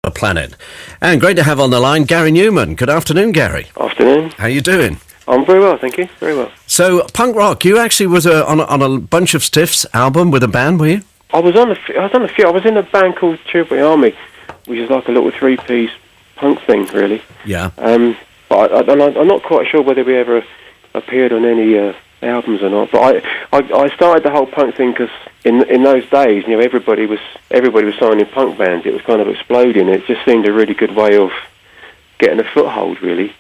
a planet. And great to have on the line Gary Numan. Good afternoon, Gary. Afternoon. How you doing? I'm very well, thank you. Very well. So, punk rock, you actually was on a bunch of Stiffs album with a band, were you? I was on a few. I was in a band called Chilbury Army, which is like a little three-piece punk thing, really. Yeah. But I'm not quite sure whether we ever appeared on any albums or not. But I started the whole punk thing because in those days, you know, everybody was signing punk bands. It was kind of exploding. It just seemed a really good way of getting a foothold, really.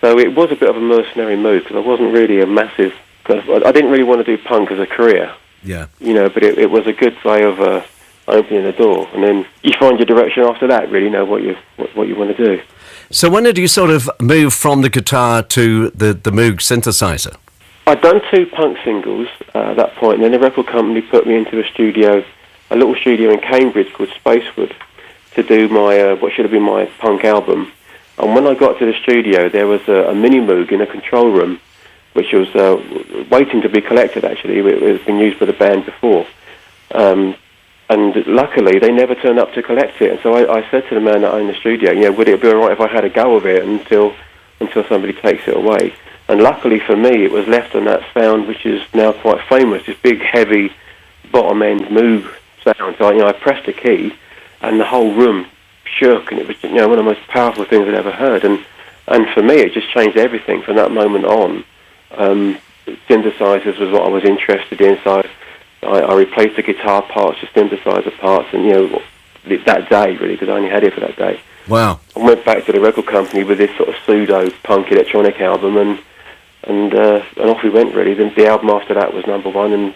So it was a bit of a mercenary move because I wasn't really a massive. I didn't really want to do punk as a career. Yeah. You know, but it was a good way of opening the door, and then you find your direction after that. Really know what you want to do. So when did you sort of move from the guitar to the Moog synthesizer? I'd done 2 punk singles at that point, and then the record company put me into a little studio in Cambridge called Spacewood, to do my what should have been my punk album. And when I got to the studio, there was a mini Moog in a control room, which was waiting to be collected, actually. It had been used by the band before. And luckily, they never turned up to collect it. And so I said to the man that owned the studio, you know, would it be all right if I had a go of it until somebody takes it away? And luckily for me, it was left on that sound, which is now quite famous, this big, heavy, bottom-end Moog sound. So, you know, I pressed a key, and the whole room shook, and it was, you know, one of the most powerful things I'd ever heard. And for me, it just changed everything from that moment on. Synthesizers was what I was interested in, so I replaced the guitar parts with synthesizer parts, and, you know, that day, really, because I only had it for that day. Wow. I went back to the record company with this sort of pseudo-punk electronic album, and off we went, really. Then the album after that was #1, and,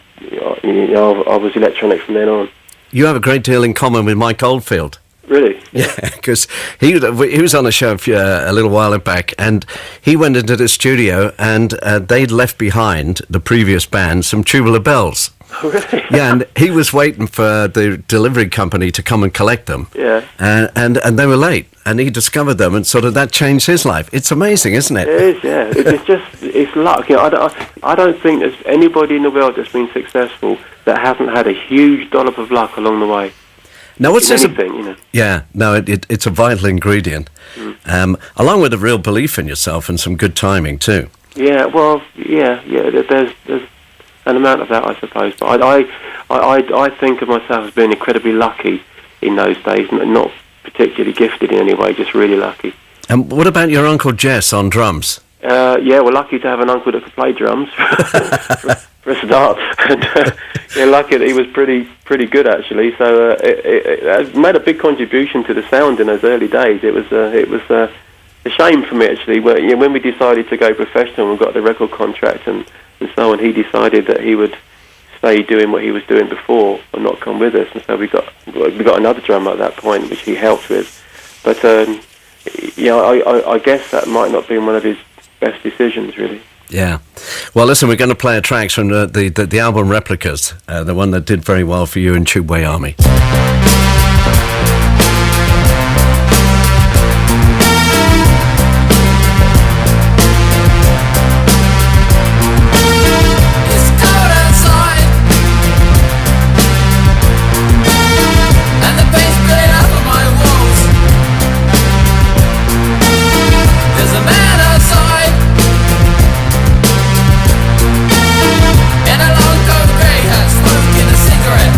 you know, I was electronic from then on. You have a great deal in common with Mike Oldfield. Really? Yeah, because he was on a show a little while back, and he went into the studio, and they'd left behind, the previous band, some Tubular Bells. Oh, really? Yeah, and he was waiting for the delivery company to come and collect them. Yeah. And they were late, and he discovered them, and sort of that changed his life. It's amazing, isn't it? It is, yeah. It's luck. You know, I don't think there's anybody in the world that's been successful that hasn't had a huge dollop of luck along the way. Now, what's this? Anything, you know? Yeah, no, it's a vital ingredient, along with a real belief in yourself and some good timing too. Yeah, well, yeah. There's an amount of that, I suppose. But I think of myself as being incredibly lucky in those days, not particularly gifted in any way, just really lucky. And what about your Uncle Jess on drums? Yeah, we're lucky to have an uncle that could play drums for a start. And, yeah, lucky that he was pretty good, actually. So it made a big contribution to the sound in those early days. It was a shame for me, actually. When we decided to go professional and got the record contract and so on, he decided that he would stay doing what he was doing before and not come with us. And so we got another drummer at that point, which he helped with. But I guess that might not be one of his best decisions, really. Yeah. Well, listen, we're going to play a track from the album Replicas, the one that did very well for you in Chilbury Army. In a long coat grey hat, smoking a cigarette.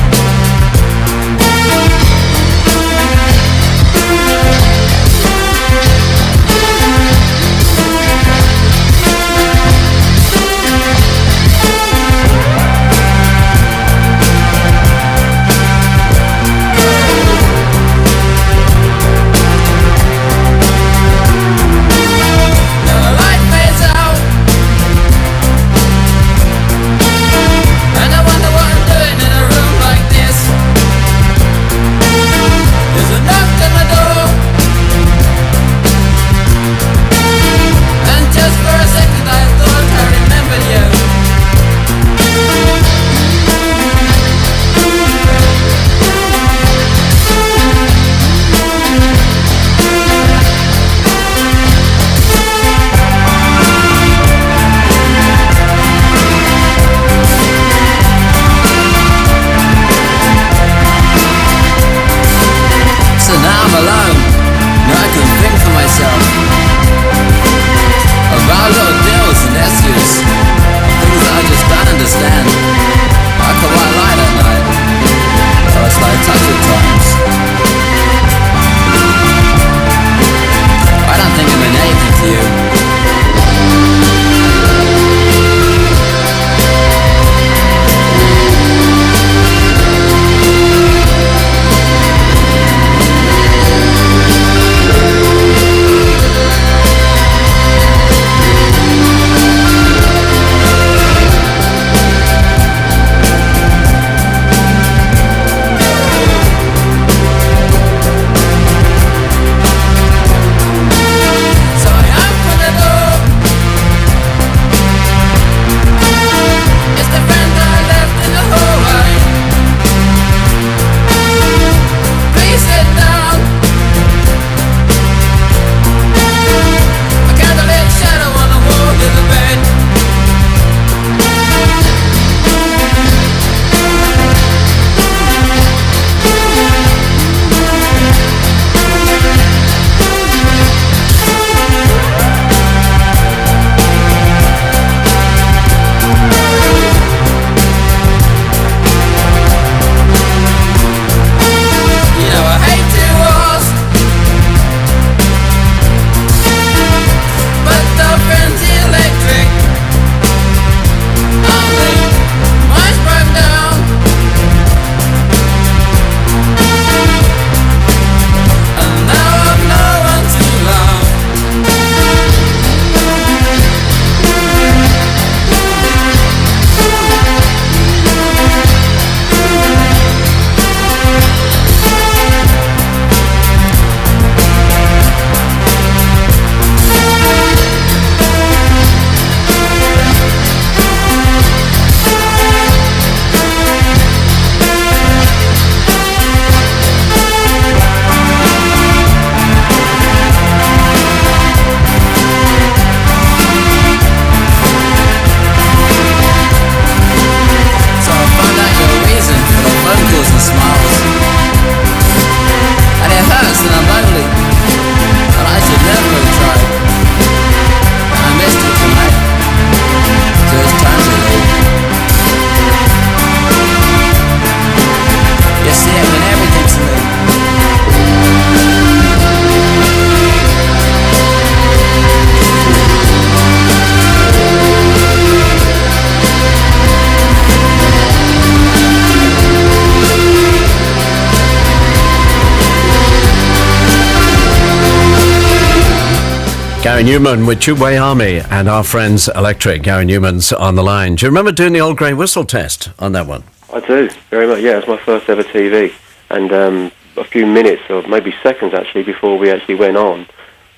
Gary Numan with Tubeway Army and our friends Electric. Gary Numan's on the line. Do you remember doing the old grey whistle test on that one? I do, very much. Yeah, it was my first ever TV. And a few minutes, or maybe seconds actually, before we actually went on,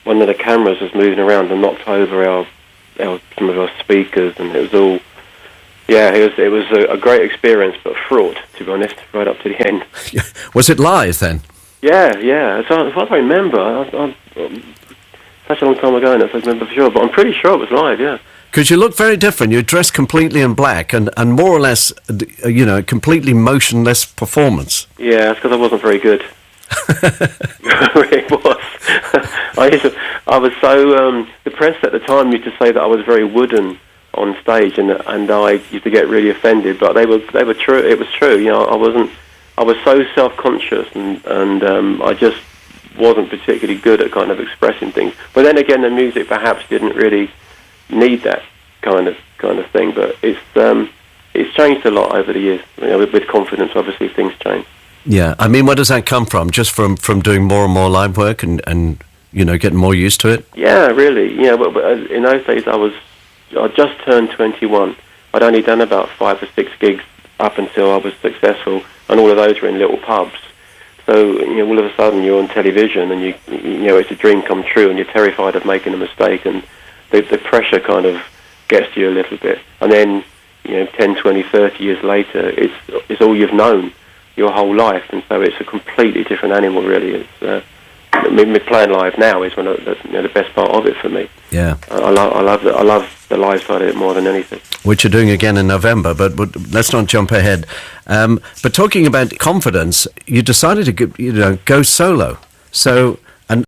one of the cameras was moving around and knocked over some of our speakers, and it was all... Yeah, it was a great experience, but fraught, to be honest, right up to the end. Was it live then? Yeah. So, if I remember, such a long time ago, and I don't remember for sure, but I'm pretty sure it was live, yeah. Because you look very different. You're dressed completely in black and more or less, completely motionless performance. Yeah, it's because I wasn't very good. It was. I was so... the press at the time used to say that I was very wooden on stage, and I used to get really offended, but they were true. It was true. I was so self-conscious, and I just wasn't particularly good at kind of expressing things. But then again, the music perhaps didn't really need that kind of thing. But it's changed a lot over the years. With confidence, obviously, things change. Yeah, I mean, where does that come from? Just from doing more and more live work and getting more used to it? Yeah, really. Yeah, but in those days, I just turned 21. I'd only done about 5 or 6 gigs up until I was successful, and all of those were in little pubs. So all of a sudden you're on television, and it's a dream come true, and you're terrified of making a mistake, and the pressure kind of gets to you a little bit. And then 10, 20, 30 years later, it's all you've known your whole life, and so it's a completely different animal, really. It's me playing live now is one of the best part of it for me. Yeah, I love the live side of it more than anything. Which you're doing again in November, but let's not jump ahead. But talking about confidence, you decided to go solo. So